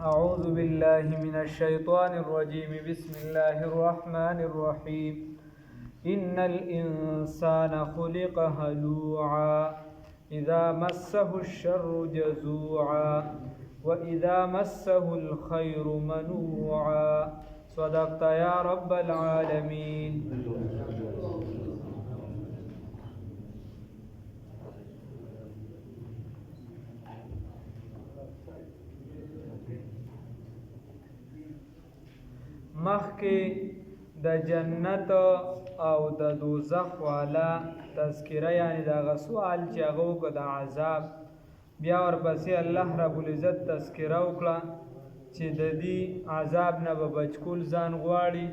أعوذ بالله من الشيطان الرجيم بسم الله الرحمن الرحيم إن الإنسان خلق هلوعا إذا مسه الشر جزوعا وإذا مسه الخير منوعا صدقت يا رب العالمين. مخکې د جنت او د دوزخ والا تذکره، یعنی دا غسوال چې هغه وکړه د عذاب، بیا ورپسې الله رب العزت تذکره وکړه چې د دې عذاب نه به بچکول ځان غواړي،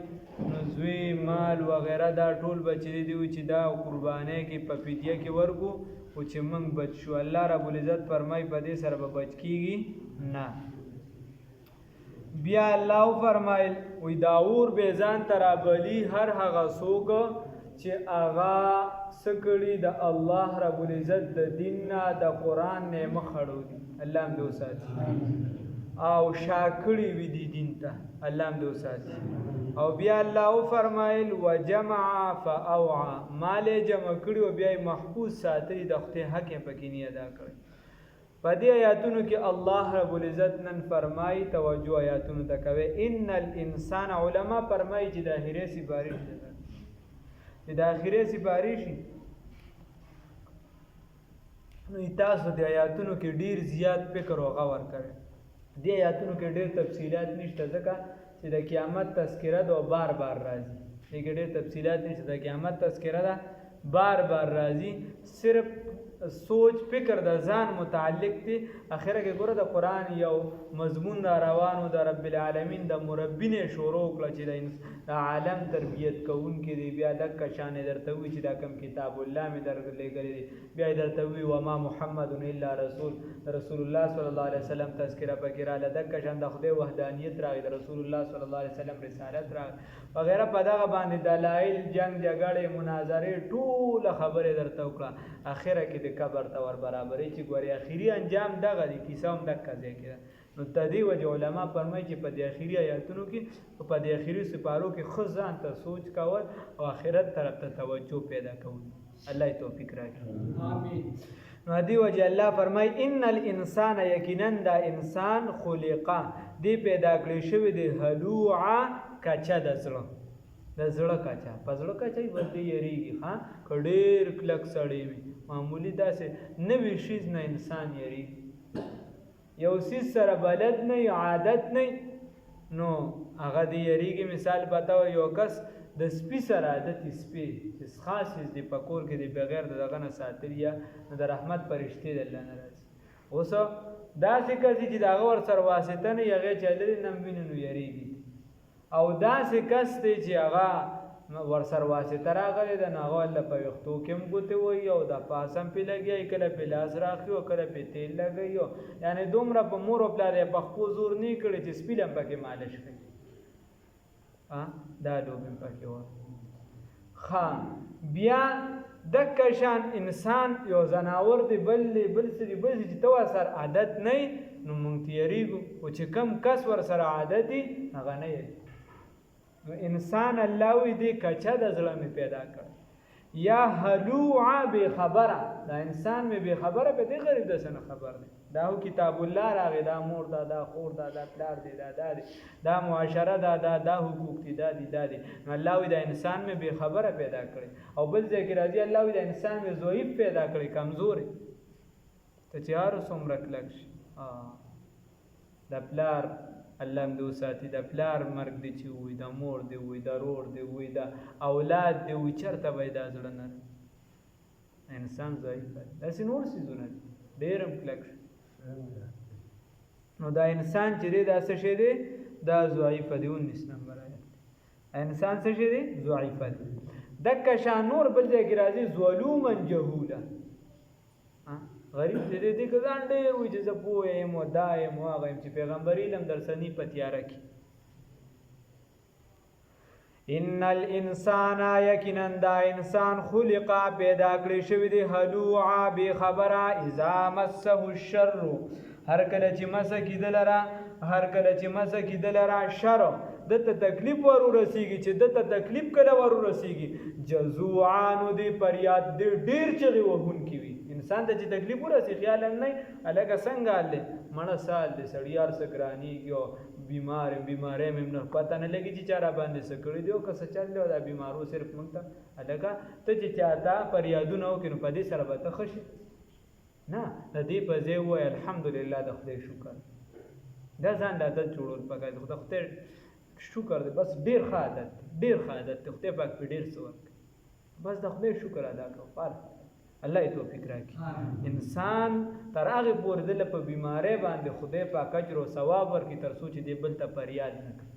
نو زوی مال وغیره دا ټول بچی دی چې دا قربانۍ کې په فدیه کې ورکو او چې موږ بچ شو. الله رب العزت فرمایي په دې سره به بچ کیږي نه. بیا الله فرمایل وی داور به ځان ترابلی هر هغه څوک چې هغه سکړي د الله رب العزت د دین نه د قران نه مخړو دي، الله هم دې وساتي، او شاکړي وي دي دین ته، الله هم دې وساتي. او بیا الله فرمایل وجمع فاوعى، مال جمع کړي او بیا محفوظ ساتي، د خپل حق پکې نه ادا کړي. په دې آیاتونو کې الله رب العزت نن فرمایي، توجه آیاتونو ته کوي، ان الانسان، علما فرمایي چې د اخرې سپارښت ده، چې د اخرې سپارښت نو تاسو د آیاتونو کې ډیر زیات فکر او غور کړئ. دې آیاتونو کې ډیر تفصیلات نشته ځکه چې د قیامت تذکره ده او بار بار راځي. دې کې ډیر تفصیلات نشته، د قیامت تذکره ده بار بار راځي، صرف سوچ فکر د ځان متعلق دي. اخره کې ګوره د قرآن یو مضمون دا روانو د رب العالمین د مربی نه شروع کړه چې د عالم تربیت کوونکی دی. بیا دکه شان درته وی چې دا کم کتاب الله مې درلېږلی دی، بیا درته وی وما محمد الا رسول الله صلی الله علیه وسلم تذکره پکې رااله، دکه شان د خدای وحدانیت راغی، د رسول الله صلی الله علیه وسلم رسالت راغی وغیرہ. په دغه باندې دلایل، جنگ جګړې، مناظرې، ټول خبرې درته وکړه. اخره کې د قبر ته ور برابرې چې ګوري اخیری انجام دغه دی، کیسه هم دغه ځای کې. نو تدې وجه علما فرمایي چې په دې اخیری آیاتونو کې، په دې اخیری سپارو کې خود ځان ته سوچ کول او آخرت طرف ته توجه پیدا کول. الله توفیق راکړي، آمین. نو دې وجه الله فرمایي ان الانسان، یقینا دا انسان خلقا، دی پیدا کړی شوی دی هلوعا، کچا د زړه، د زړه کچا، په زړه کچا یې ورته یریږي. ها کډیر کلک سړی وي، معمولی داسې نوې شیز نه انسان یریږي، یو سیز سره بلد نه، عادت نه، نو هغه دی یریږي. مثال پتا و یو کس د سپي سره عادت، سپي چې خاص دی په کور کې دی بغیر دغه نه ساتلی، یا د رحمت فرشتي د الله نه راځي. اوس داسې کسي چې دغه ور سره واسطه نه هغه چلري نم ویني نو یریږي، او داسې کس دی چې هغه ورسر واسطه راغلی د هغه الله په وختو کې هم ګوتې وایي او د پاسم پې لګي، کله په لاس راخي او کله په تیل لګي، یعنی دومره په مور او پلار یې په خپو زور نه کړی چې سپي هم پکې مالش کوي. دا لوبې پکې وه. بیا دکه شان انسان یو ځناور دی، بل څه دی، بل چې ته ورسره عادت نه وي نو مونږ تېرېږو، او چې کم کس ورسره عادت وي هغه نه یې. نو انسان الله وی دی کچا د زړه مې پیدا کړ، یا هلوعا بے خبره، دا انسان مې بے خبره په دې غریب د سنه خبر نه، دا هو کتاب الله راغی، دا مور دا خور دا پلار دی، دا معاشره دا حقوق دي، دا دي. نو الله وی دا انسان مې بے خبره پیدا کړی. او بل ځای کې راځي الله وی دا انسان مې ضعیف پیدا کړی، کمزوري، ته چې هر څومره کلک شي. د پلار الله هم دې وساتي، د پلار مرګ دی چې وي، د مور دی وي، د رور دی وي، د اولاد دی وي، چېرته به یې دا زړه نه انسان ضعیف دی. داسې نور څیزونه دي ډېر هم کلک شي. نو دا انسان چې دی دا څه شی دی؟ دا ضعیفه دی. 19 نمبر آیت، انسان څه شی دی؟ ضعیفه دی. دکه شان نور بل ځای کې راځي ظلوما جهولا، غریب دې که ځان ډېر وي چې زه پوه یم او دا یم او هغه یم، چې پیغمبر علم درسني په تیاره کې. ان الانسان، یقینا دا انسان خلقا پیدا کړی شوی دی هلوعا بے خبره، اذا مسه الشر، هر کله چې مسه کیدل را شر دته تکلیف ورو رسیږي چې دته تکلیف کله ورو رسیږي جزوعان دې پریاد دې ډیر چغي وهون کی وي انسان ته چې تکلیف ورسي خیال نه الګه څنګه اله مړه سال دې سړیار سکرانی کیو بیمارې مې نه پته نه لګي چې چاره باندې سکړی دیو که څه چل دا بیمارو صرف مونږ ته الګه ته چې چاته پریادونه وکړو په دې سره به ته خوشي نه د دې په ځای وای الحمدلله د خدای شکر دا ځان د عادت جوړول پکای د خدای شکر دې بس ډیر ښه عادت خدای پاک په ډیر څه ورک بس د خدای شکر ادا کوو الله یې توفیق راکړي انسان تر هغه پورې د په بیماری باندې خدای پاک اجر او ثواب ورکړي تر څو چې دې بل ته فریاد نه کوي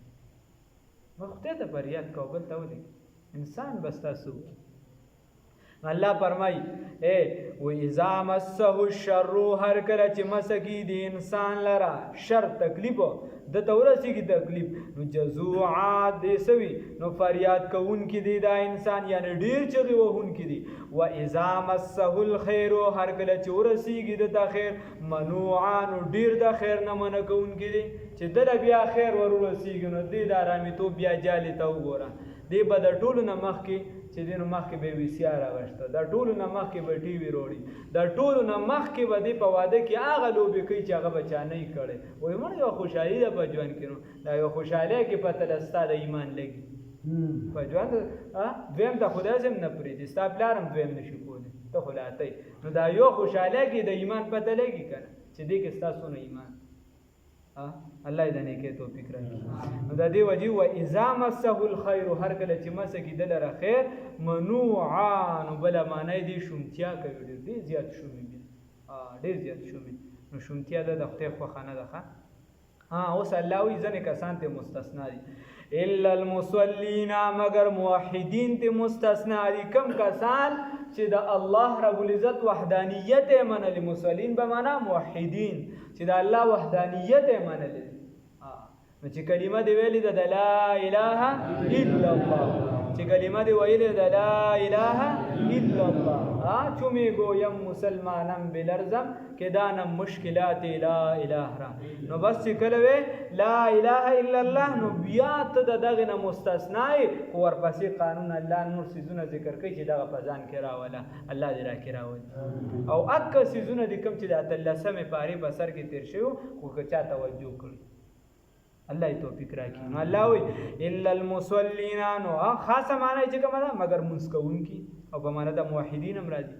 خدای ته فریاد کوو بل ته ولې انسان بس تاسو الله فرمای و اذا مسه الشر هر کله چې مسکی دی انسان لرا شر تکلیف د تورسی کی تکلیف نو جزوعا دې سوي نو فریاد کوون کی دی دا انسان یعنی ډیر چغي وهون کی دی و اذا مسه الخير هر کله چې ورسیږي د خیر منوعا نو ډیر د خیر نه من کوون کی دی چې د بیا خیر ورسیږي نو دې د آرامي تو بیا جالي ته وګوره دې بد ټولو نه مخ کې چې دینو مخ کې به وی سی آر راغشته دا ټولو نه مخ کې به ټي وي وروړي دا ټولو نه مخ کې به دې په واده کې هغه لوبې کوي چې هغه بچا نه کړي وای مړ یو خوشحالي ده په ژوند کې نو دا یو خوشحالي کې پته لستا د ایمان لګي په ژوند دویم ته خدای سم نه پریږدي ستا پلارم دویم نشي کولی ته خلاته نو دا یو خوشحالي کې د ایمان پته لګي کنه چې دې کې ستاسو نه ایمان الله دې نه کې توفیق راکړي نو د دې وجه و اذا مسه الخير هر کله چې مسه کې دل را خیر منوعا بل معنی دې شومتیا کوي ډېر زیات شومي ډېر زیات شومي نو شومتیا د خدای خو خانه ده اوس الله وی ځنه کسان ته مستثنا دي الا المصلين مگر موحدین ته مستثنا دي کم کسان چې د الله رب العزت وحدانیت منل مصلین به معنا موحدین چې د الله وحدانیت منل نو چې کلمه دی ویلې د لا اله الا الله چې کلمه دی ویلې د لا اله الا الله چومې گویم مسلمانم بلرزم که دانم مشکلات لا اله را نو بس چې کله وی لا اله الا الله نو بیا ته دغه نه مستثنای خو ورپسې قانون الله نور سيزونه ذکر کوي چې دغه پزان کې راولا الله دې را کې راول او اکه سيزونه د کوم چې د اتلسمه پاره بسر کې تیر شو خو که چا توجه کړی الله ای توفیق راکړي نو الله وی الا المصلين نو خاصه معنی چې کومه ده مگر مسکون کی او په معنی د موحدین هم راځي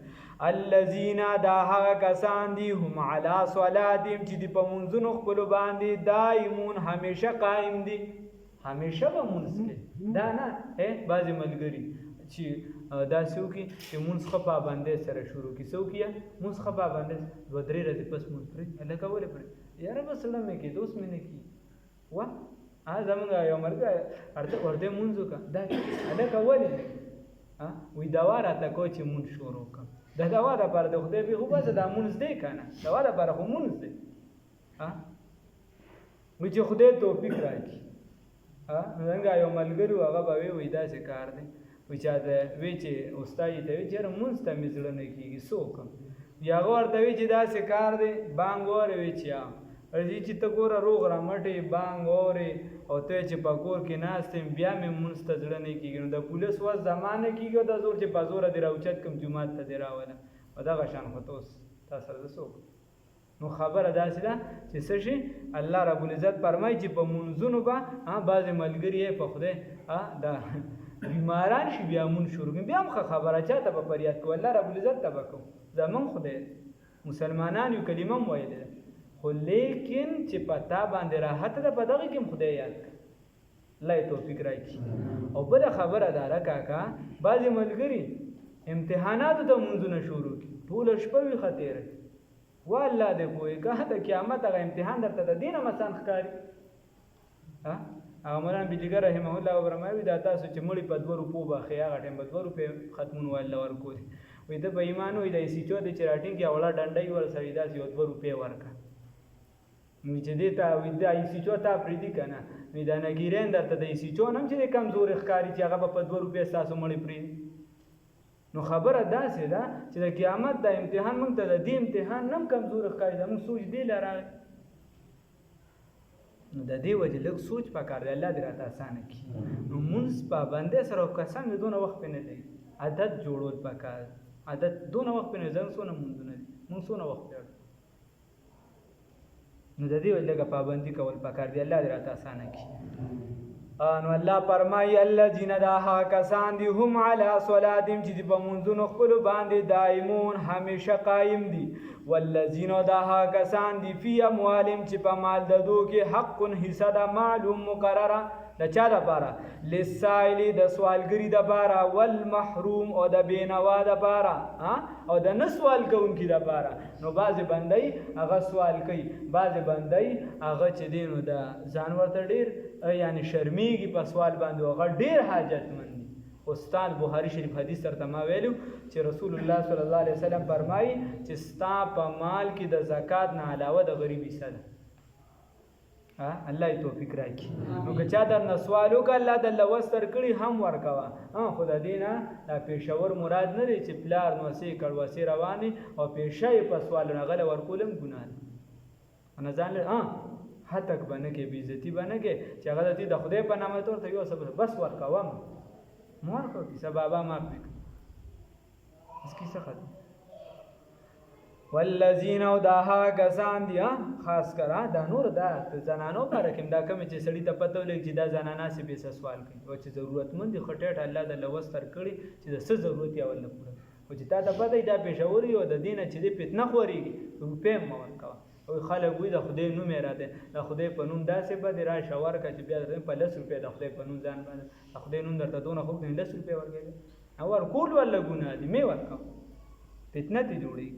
الذين دا هغه کسان دي هم علی صلاتهم چې په منځونو خپل باندې دایمون همیشه قائم دي همیشه به منځ دا نه بعضی ملګری چې دا سوکي چې منځ خپا باندې سره شروع کی سوکیا منځ خپا باندې 2-3 ورځې پس منځ پرې الله کوله پرې یاره بس لمه کې دوست مې نه کی وا زمونږ یو مرګ ورته مونږ کا دا اده کولې وې دوا راته کو چې مونږ شروع کا دا دوا د پر د خدای به خو بس دا مونږ دې کنه دوا د پر خو مونږ دې وې چې خدای توفیق راکړي څنګه یو ملګری هغه به وې دا څه کار دی وې چې دا وې چې استاد ته وې چې مونږ ته مزړه نه کیږي څوک یا ورته وې چې دا څه کار دی بانګ ور وې چې ارزي چې ته ګوره روغ را مټې بانګ اورې او ته چې په کور کې ناست بیا مې مونځ ته زړه نه کېږي نو د پولیس وس زمانه کېږي د زور چې په زوره دې راوچت کوم جومات ته دې راوله په دغه شان خو ته اوس تا سره زه څوک نو خبره داسې ده چې څه شي الله رب العزت فرمایي چې په منځونو به بعضې ملګري یې په خدای دا بیماران شي بیا مونږ شروع کړي بیا هم ښه خبره چا ته به فریاد کوو الله رب العزت ته به کوو زمونږ خدای مسلمانان یو کلمه هم ویلې ده خو لیکن چې پتا باندې راحت ده په دغه کې خدای یاد کړه الله توفیق راکړي او بل خبره ده راکاکا بعضی ملګری امتحانات ته منځونه شروع کی ټول شپه وی خطر والله دې کوی که د قیامت هغه امتحان درته د دینه مسان ښکاری هغه مولانا بجګر رحمه الله وبرمایي دا تاسو چې مړی په 2 روپو باخې هغه ټیم په 2 روپے ختمون والله ورکوي وې د په ایمان وې د سی چو د چراټینګ کې اوله ډنډای ور سړی دا 2 روپے ورکا نو چې دې ته وې د سی چو ته پریدي کنه وې دا نګیرین درته د سی چو نم چې کمزور ښکاری چې هغه په 2 روپے تاسو مړی پری نو خبره داسې ده چې د قیامت د امتحان موږ ته د دې امتحان نم کمزور ښکاری دا موږ سوچ دی لاره نو د دې وجې لږ سوچ پکار دی الله دې راته اسانه کړي نو مونځ پابندۍ سره قسم مې دونه وخت پې نه دی عادت جوړول پکار عادت دونه وخت پې نه زنګ څونه مونځونه دي مونږ څونه وخت پېړو نو د دې وجې لږه پابندي کول پکار دی الله دې راته اسانه کړي نو الله فرمایي الذین دا هغه کسان دي هم علی صلاتهم چې په منځونو خپلو باندې دائمون همیشه قایم دي والذین دا هغه کسان دي فی اموالهم چې په مال د دوی کې حق حصه ده معلوم مقرره د چا دپاره للسائل د سوالګري دپاره والمحروم او د بېنوا دپاره او د نه سوال کوونکي دپاره نو بعضې بندی هغه سوال کوي بعضې بندی هغه چې دی نو د ځان ورته ډېر یعنی شرمیږي په سوال باندې هغه ډېر حاجتمند دي استاد بخاری شریف حدیث درته ما ویلو چې رسول الله صلی الله علیه وسلم فرمایي چې ستا په مال کې د زکات نه علاوه د غریب حصه ده الله یې توفیق راکړي نو که چا درنه سوال وکړه الله درله وس درکړي هم ورکوه خو د دې نه دا پېښور مراد نه دی چې پلار نوسې کړوسې روانې او پیشه یې په سوالونه غله ورکول هم ګناه ده نه ځان هتک به نه کې بېعزتي به نه کې چې هغه د دې د خدای په نامه ته ورته یو څه بس ورکوم مو ورکوه کیسه بابا معاف مې کړه اس کیسه ختم والذین او دا هغه کسان دي خاص کر دا نور دا زنانو لپاره کوم دا کوم چې سړی ته پته ولګي چې دا زنانه سي به سوال کوي او چې ضرورتمند دي خټېټ الله د لوستر کړي چې د څه ضرورت یې ول نه پوره او چې تا ته پته دا پېښوري او د دینه چې دې فتنه خوريږي روپې مو ورکوه او خلک وي د خدای نوم یې راته د خدای په نوم داسې به دې را شاور کا چې بیا په 10 روپۍ د خدای په نوم ځان باندې د خدای نوم درته دونه خو 10 روپۍ ورکړي او ورکول ولا ګناه دي مې ورکاو فتنه دي جوړي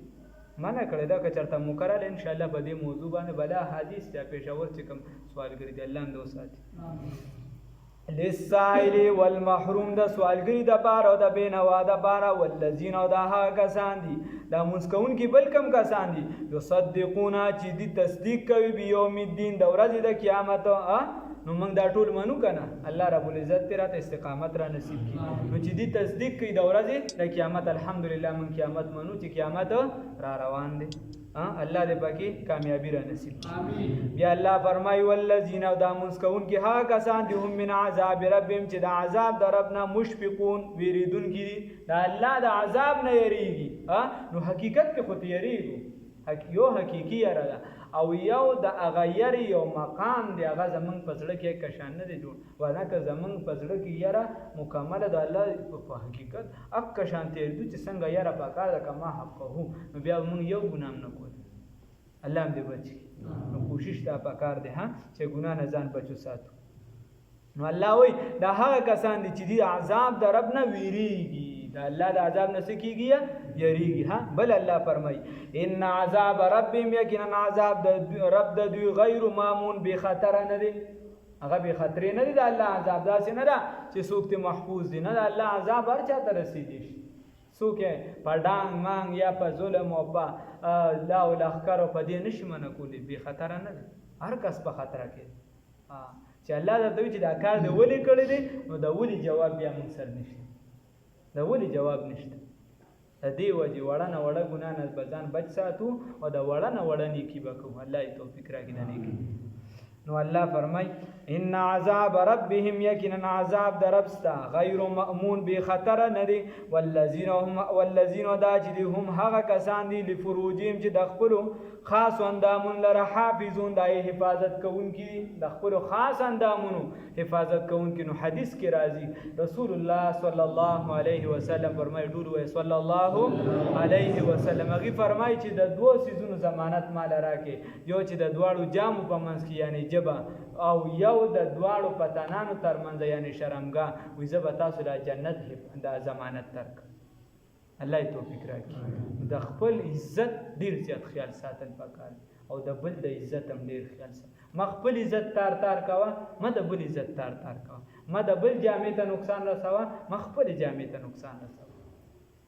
معنا کړی دا که چرته مقرره ان شاء الله په دې موضوع باندې بلا حدیث ته پېښور چې کوم سوالګری دی الله اندو ساتي للسائل والمحروم د سوالګری د بار او د بینوا د بار والذین او د هغه کسان دي دا مسکون کې بل کم کسان دي یصدقون چې دي تصدیق کوي بیوم الدین د ورځې د قیامت نو موږ دا ټول منو کنه الله رب العزت ته راته استقامت را نصیب کړي نو چې دې تصدیق کوي د ورځې د قیامت الحمدلله موږ قیامت منو چې قیامت را روان دي الله دې پکې کامیابی را نصیب کړي امين بیا الله فرمایي والذین دا مسکون کې ها کسان دي هم من عذاب ربهم چې د عذاب د ربنا مشفقون ویریدون کړي دا الله د عذاب نه یریږي نو حقیقت کې خو یریږي یو حقیقي یاره ده او یو د اغیر یو مقام دی هغه زمون پزړه کې کشان نه دی جوړ ونه که زمون پزړه کې یاره مکمل د الله په حقیقت اک کشان ته دي چې څنګه یاره پکار ده کما حق هو نو بیا مون یو ګنام نه کول الله دې بچي نو کوشش تا پکار دی چې ګنا نه ځان بچو ساتو نو الله وای دا هغه کسان دي چې دی عذاب د رب نه ویریږي دا الله د عذاب نه سکیږي یریږي بل الله فرمای ان عذاب ربهم یقینا عذاب د رب د دوی غیر مامون به خطر نه دی هغه به خطر نه دی د الله عذاب داسې نه ده چې څوک ته محفوظ دي نه د الله عذاب هر چا ته رسیدي څوک په ډانګ مانګ یا په ظلم او په لا او لخر په دې نشي منه کولی به خطر نه دی هر کس په خطر کې چې الله درته وی چې دا کار دی ولې کړی دی نو دا ولې جواب بیا موږ سره نشته دا ولې جواب نشته د دې وجې وړه نه وړه ګناه نه ځان بچ ساتو او د وړه نه وړه نیکي به کوو الله یې توفیق راکړي د نیکي نو الله فرمای ان عذاب ربهم یقینا عذاب د رب ستا غیر مأمون به خطر نه دی والذین دا چې هم هغه کسان دي لفروجهم چې د خپل خاص اندامون لره حافظون دای حفاظت کوونکي د خپل خاص اندامونو حفاظت کوونکي نو حدیث کې راځي رسول الله صلی الله علیه وسلم فرمایي ټول وای صلی الله علیه وسلم هغه فرمایي چې د دوه سيزونو ضمانت مال راکې یو چې د دواړو جامو په منځ کې یعنی جبا او یو د دواړو پتانانو ترمنځ یعنی شرمګه وې زه تاسو د جنت د ضمانت ترک الله توفیق راکړي د خپل عزت ډیر زیات خیال ساتل پکار او د بل د عزت هم ډیر خیال ساتل ما خپل عزت تار کاوه ما د بل عزت تار کاوه ما د بل جامې ته نقصان رسوه ما خپل جامې ته نقصان رسوه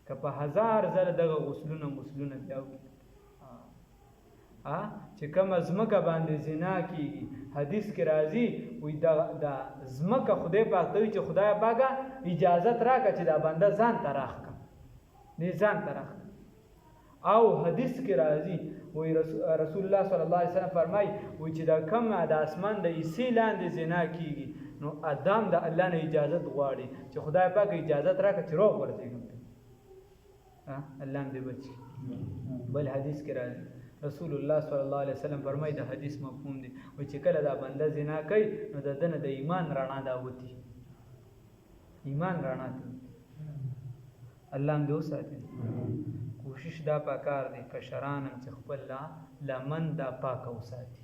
که په هزار زره دغه غسلونه بیا چې کوم ځمکه باندې زنا کیږي حدیث کې راځي وي دا ځمکه خدای پاک ته چې خدای پاک اجازه راکړه چې دا بنده ځان تراخ کا نه ځان تراخ او حدیث کې راځي وی رسول الله صلی الله علیه وسلم فرمای وی چې دا کم د اسمان د ایسی لاندې زنا کیږي نو ادم د الله نه اجازه غواړي چې خدای پاک اجازه راکړي چې روغ ورځيږي الله دې بچي بل حدیث کې راځي رسول الله صلی الله علیه وسلم فرمای د حدیث مفهوم دی و چې کله دا بنده زنا کوي نو د دنه د ایمان رڼا دا وتی ایمان رڼا ته الله دې وساتي کوشش دا پکار دی کشران چې خپل لمن دا پاک وساتي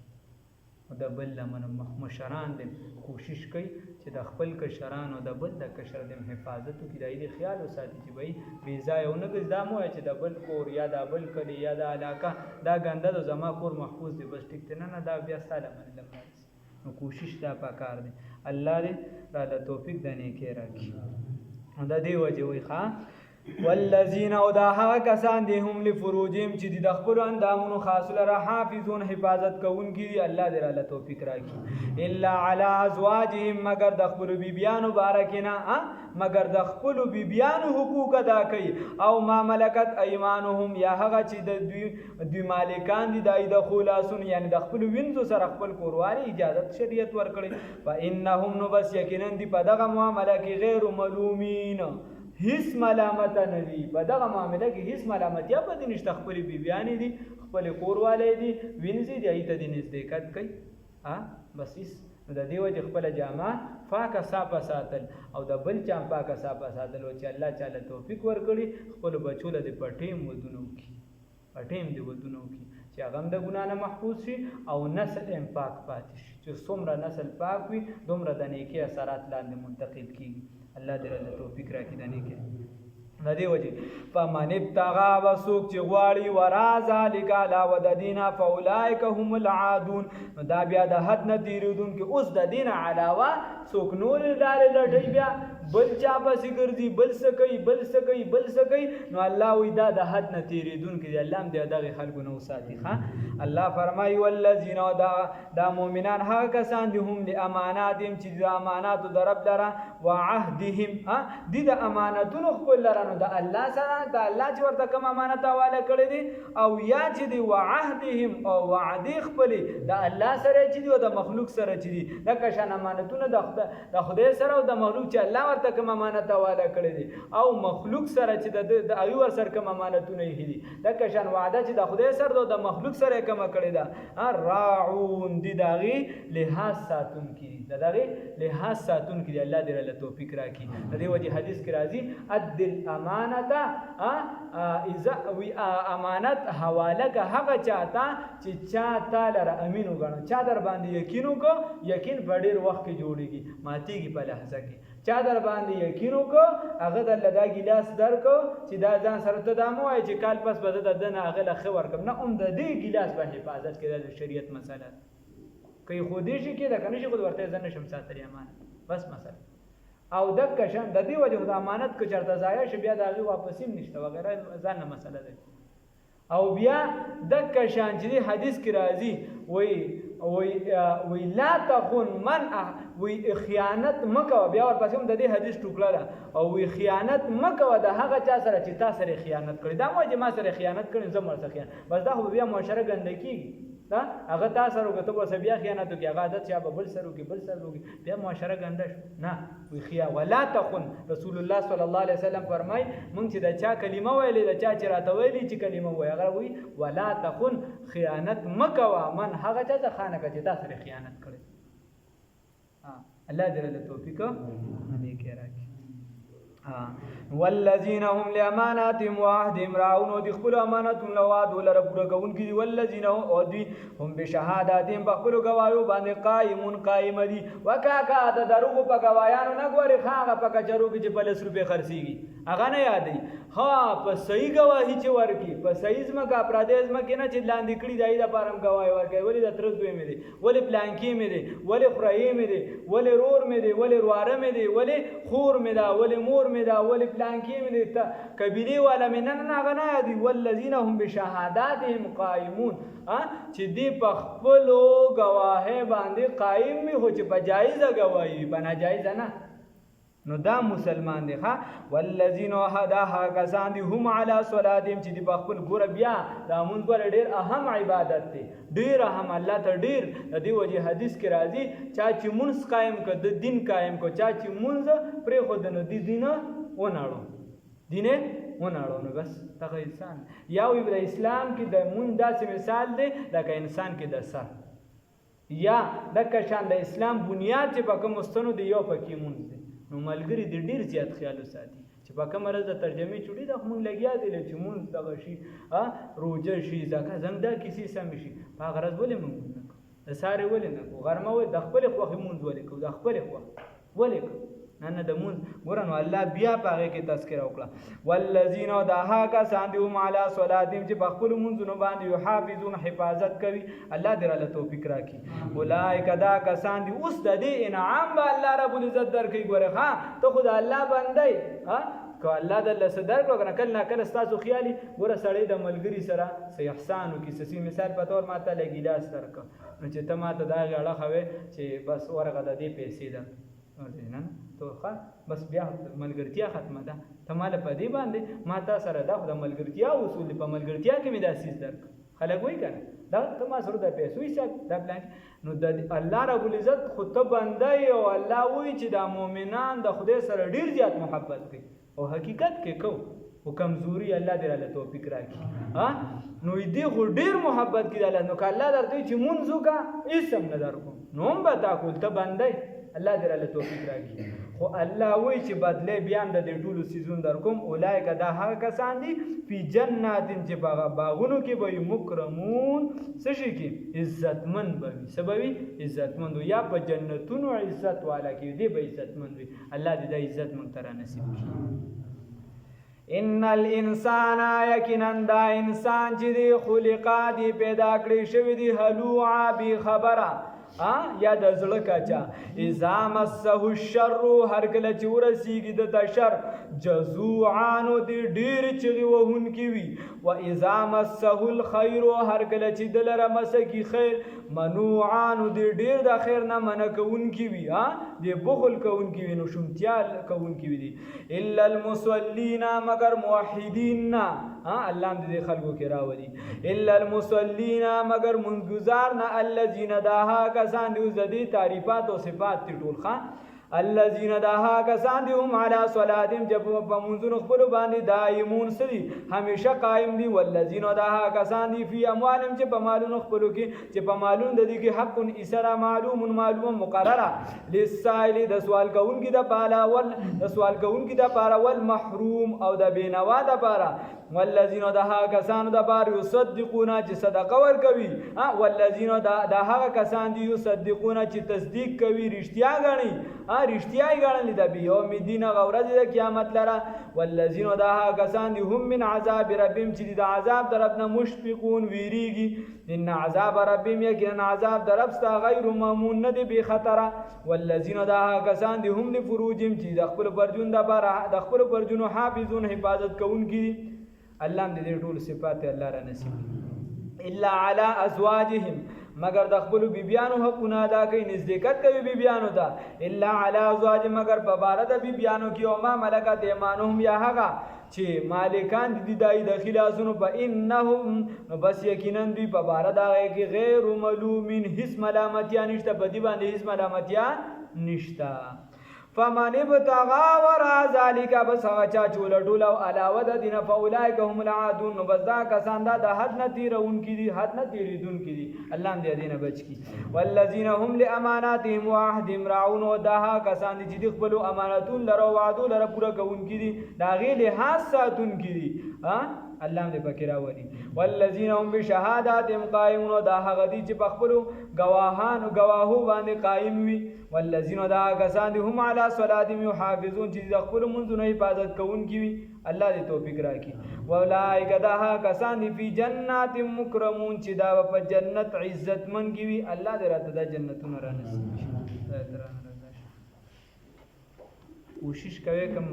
او د بل لمن مشران دې کوشش کوي چې د خپل کشران او د بل د کشر د حفاظت کوي دای خیال وساتي چې بھائی بې ځای او نه ګرځا مو چې د بل کور یا د بل کلی یا د علاقه دا ګنده د زما کور محفوظ دی بس ټیک نه دا بیا ستاله منل نو کوشش دا پکار دی الله دې را د توفیق دنه کې راکړي دا دی وجه وي ښا والذین او دا هغه کسان دي هم لفروجهم چې د خپل اندامونو خاص لره حافظون حفاظت کوونکي دي الله دې را توفیق راکړي الا علی ازواجهم مگر د خپل بیبیانو بارکینا مگر د خپل بیبیانو حقوق ادا کوي او ما ملکت ایمانهم یا هغه چې د دوی مالکان دي د خلاصون یعنی د خپل وینځو سره خپل کوروالي اجازه شریعت ورکړي فانهم نو بس یقینا دي په دغه معاملې کې غیر ملومین هیڅ ملامت نه دي په دغه معاملې کې هیڅ ملامت یا په دې نشته خپل بیبيانی دي خپل کوروالې دي وینځي دي ایته دې نزدېکت کوي بس هیڅ د دې وجه خپل جامه پاکه صافه ساتل او د بل چا پاکه صافه ساتل او چې الله تعالی توفیق ورکړي خپل بچو له پټیم ودونو کی پټیم دی ودونو کی چې هغه د ګنا نه محفوظ شي او نسل هم پاک پاتې شي چې څومره نسل پاک وي دومره د نیکی اثرات لاندې منتقل کیږي الله دې له توفیق راکړي د نیکی د دې وجه فمن ابتغى وسوق چې غواړي ورا ذلک علاوه د دینه فاولئک هم العادون دا بیا د حد نه تیریدونکي اوس د دینه علاوه څوک نور لارې لټوي بیا بل چا پسې ګرځي بل څه کوي نو الله وی دا د حد نه تیریدونکي دی الله دې دغه خلکو نه وساتي ښا الله فرمایي والذین دا مؤمنان هغه کسان دي هم لاماناتهم چې د اماناتو د رب لره وعهدهم دي د امانتونو خپل لره نو د الله سره د الله چې ورته کوم امانت حواله کړی دي او یا چې دی وعهدهم او وعده خپل د الله سره چې دی او د مخلوق سره چې دی د کشان امانتونه د خدای سره او د مخلوق چې الله ورته کوم امانت حواله کړی دي او مخلوق سره چې د ایو سره کوم امانتونه یې دي د کشان وعده چې د خدای سره او د مخلوق سره کوم کړی دا راعون دي دغه لحاظ ساتون کی دغه لحاظ ساتون کی الله دې له توفیق راکړي د دې وجه حدیث کې راځي عدل امانت اذا امانت حواله که هغه چاته چې چاته لره امین وګڼو چا در باندې یقین وکړو یقین په ډیر وخت کې جوړیږي ماتيږي په لحظه کې چا در باندې یقین وکړو هغه د لدا ګلاس درکو چې دا ځان سره ته دمو وای چې کال پس بده د دنه هغه لخه ورکم نه د دې ګلاس باندې حفاظت کې د شریعت مسله کوي خو دې شي کې دا کنه شي خو ورته ځنه شم ساتري امانت بس مسله او د کشان د دې وجه د امانت کو چرته ضایع شي بیا دا غي واپس هم نشته وغیرہ ځان مسله ده او بیا د کشان چې حدیث کې راځي وی لا تخون من وی خیانت مکو بیا ورپسې هم د دې حدیث ټوکړه ده او وی خیانت مکو د هغه چا سره چې تاسو سره خیانت کړی دا مو چې ما سره خیانت کړی زما سره خیانت بس دا خو بیا معاشره ګندکیږي دا هغه تاسو سره وګته وسه بیا خیانت کوي هغه عادت یا بل سره کوي بل سره کوي بیا معاشره ګنده شو نه وی خیا ولا تخون رسول الله صلی الله علیه وسلم فرمای مونږ چې دا چا کلمه ویلې دا چا چې راته ویلې چې کلمه وای هغه وی ولا تخون خیانت مکوا من هغه چې خانه کوي تاسو سره خیانت کړي الله دې له توفیق نه کې راکړي والذین هم لاماناتهم وعهدهم راعون او د خپل امانتونو له وعده لره پوره کوونکي دي والذین هم بشهاداتهم په خپل گوايو باندې قائم دي وکاکا د دروغ په گوايانو نه ګوري هغه په کچرو کې چې په 100 روپے خرڅيږي هغه نه یادې ها په صحیح گواهی چې ورکی په صحیح ځمکه پردیس مکه نه چې لاندې کړي دای د پارم گواهی ورکوي ولې د ترز دوی مې دي ولې پلانکی مې دي ولې خړای مې دي ولې رور مې دي ولې رواره مې دي ولې خور مې دا ولې مور مې دا ولې پلانکی مې دي کبیره والا مې نه غنا دي والذین هم بشهاداتهم قائمون چې دی په خپل گواهی باندې قائم وي خو چې په جایزه گواهی په ناجایزه نه نو دا مسلمان دی ښه والذین دا هغه کسان دي هم علی صلاتهم چې د خپل ګوره بیا دا مونځ ګوره ډېر اهم عبادت دی ډېر اهم الله ته ډېر د دې وجې حدیث کې راځي چا چې مونځ قایم کړ د دین قایم کړ چا چې مونځ پرېښود نو د دین وناړو دین وناړو نو بس دغه انسان یا وي د اسلام کې د مونځ داسې مثال دی لکه انسان کې د سر یا دغه شان د اسلام بنیاد چې په کوم مستنو دی یو پکې مونځ دی نو ملګری د ډیر زیات خیال وساتي چې په کوم مرز د ترجمه چوټي د مونږ لګیا دی چې مونږ دغه شي روزه شي زکات زنګ دا کیسې سم شي په غرض ولې مونږ نه د ساري ولې نه کو غرمه و د خپل خوخي مونږ ولې کو د خپل خوخ ولې کو نه د مونږ ګورنو الله بیا پاره کې تذکرہ وکړه والذین دها کسان دي هم علی صلاتهم چې په خپل مونږونو باندې یحافظون حفاظت کوي الله دې را توفیق راکړي اولئک دا کسان دي اوس د دې انعام به الله رب العزت درکړي ګوره ها ته خدای الله بندای ها که الله د الله صدر کړه کله کله ستاسو خیالي ګوره سړی د ملګری سره سې احسان وکي سې مثال په تور ماته لګیلاس ترک نو چې ته ماته دا غړه خوي چې بس ورغه د دې پیسې ده نه تو ښه بس بیا ملګرتیا ختمه ده ته مال په دې باندې ما تا سره دا خو د ملګرتیا اصول په ملګرتیا کې مې دا سیس درک خلک وایي کنه دا ته ما سره د پیسو حساب دا پلان نو د الله رب العزت خو ته بنده او الله وایي چې دا مؤمنان د خدای سره ډیر زیات محبت کوي او حقیقت کې کو او کمزوري الله دې له توفیق راکړي ها نو دې خو ډیر محبت کوي الله نو که الله درته چې مونږ وکا اسم نه درکو نو هم به تا کول ته بنده الله دې له توفیق راکړي خو الله وایي چې بدله بیان د دې ټولو سيزون در کوم اولایک دا هغه کسان دي په جنات چې باغونو کې به مکرمون څه شي کې عزتمن به وي سبوي عزتمن یا په جنتونو عزت والا کې دي به عزتمن وي الله دې د عزت مون تر نصیب کړي ان الانسان یقینا دا انسان چې دی خلقا دی پیدا کړی شوی دی هلوعا بی خبره یا د زړه کچا اذا مسه الشر هر کله چې ورسیږي د شر جزوعان دی ډیر چغي وهون کی وی و اذا مسه الخير هر کله چې دلره مسکی خیر منوعان دی ډیر د خیر نه منکون کی وی دی بخل کون کی وی نو شمتیال کون کی وی دی الا المصلين مگر موحدین الله دې خلکو کې راولي الا المصلين مگر منګزار نه الذين داها کسان دي زدي تعریفات او صفات ټول خان الذين داها کسان دي هم علی صلاتهم جب په منځونو خپل باندې دایمون سدي همیشه قائم دي والذین داها کسان دي فی اموالهم چې په مالونو خپل کې چې په مالونو د دې کې حق اسرا معلوم مقرره للسائل د سوال کوونکی د پالا ول د سوال کوونکی د پارا ول محروم او د بینوا د پارا والذین داها کسان د بار یصدقون چې صدقه ور کوي والذین داها کسان دي یصدقون چې تصدیق کوي رښتیا غني رښتیا یې ګڼلې ده به یوم الدین هغه ورځ د قیامت لره والذین داها کسان دي هم من عذاب ربهم چې د عذاب د رب نه مشفقون ویریږي ان عذاب ربهم یقینا عذاب د رب ستا غیر مامون نه دی بې خطره والذین داها کسان دي هم لفروجهم چې د خپل فرجونو لپاره د خپل فرجونو حافظون حفاظت کوونکي الله دې ټول صفات الله را نصیب الا علی ازواجهم مگر د خپل بیبیانو حقونه ادا کوي نزدېکت کوي بیبیانو ته الا علی ازواج مگر په بار د بیبیانو کې او ما ملکت ایمانهم یا هغه چې مالکان دي دای د خلاصونو په انهم بس یقینا دوی په بار د کې غیر ملومین هیڅ ملامتیا نشته په دی باندې هیڅ ملامتیا نشته فمن ابتغى وراء ذلك بس هغه چا چې ولټول او علاوه د دین فاولئک هم العادون نو بس دا کسان دا د حد نه تیرونکي دي حد نه تیریدونکي دي الله دې دینه بچ کی والذین هم لاماناتهم وعهدهم راعون ودها کسان چې د خپل امانتون لره وعدو لره پوره کوونکي دي دا غي لحاظ ساتونکي دي الله دې پکې راوړي والذین هم بشهاداتهم قائمون دا هغه دي چې په خپل گواهو باندې قائم وي والذین دا کسان دي هم علی صلاتهم یحافظون چې د خپل منځونو حفاظت کوونکي وي الله دې توفیق راکړي واولئک دا کسان دي په جنات مکرمون چې دا په جنت عزتمن کی وي الله دې راته د جنتونو را نصیب کړي کوشش کوي کم